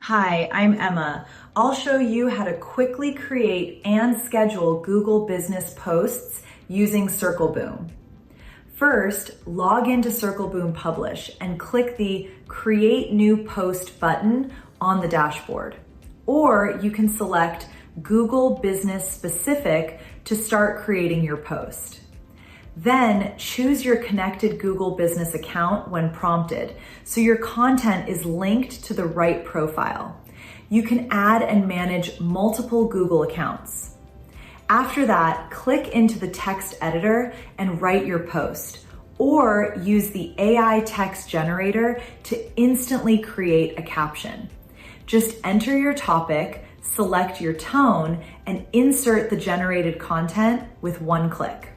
Hi, I'm Emma. I'll show you how to quickly create and schedule Google Business posts using Circleboom. First, log into Circleboom Publish and click the Create New Post button on the dashboard. Or you can select Google Business Specific to start creating your post. Then choose your connected Google Business account when prompted, so your content is linked to the right profile. You can add and manage multiple Google accounts. After that, click into the text editor and write your post, or use the AI text generator to instantly create a caption. Just enter your topic, select your tone, and insert the generated content with one click.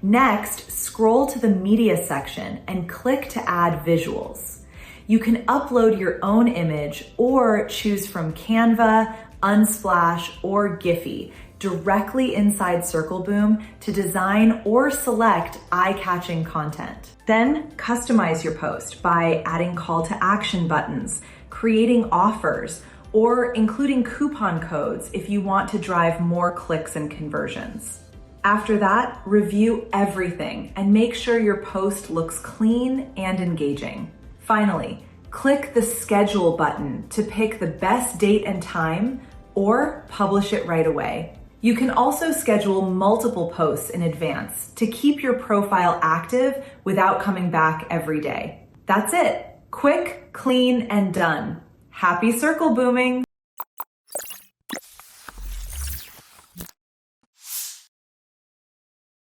Next, scroll to the media section and click to add visuals. You can upload your own image or choose from Canva, Unsplash, or Giphy directly inside Circleboom to design or select eye-catching content. Then customize your post by adding call to action buttons, creating offers, or including coupon codes if you want to drive more clicks and conversions. After that, review everything and make sure your post looks clean and engaging. Finally, click the schedule button to pick the best date and time or publish it right away. You can also schedule multiple posts in advance to keep your profile active without coming back every day. That's it. Quick, clean, and done. Happy circle booming!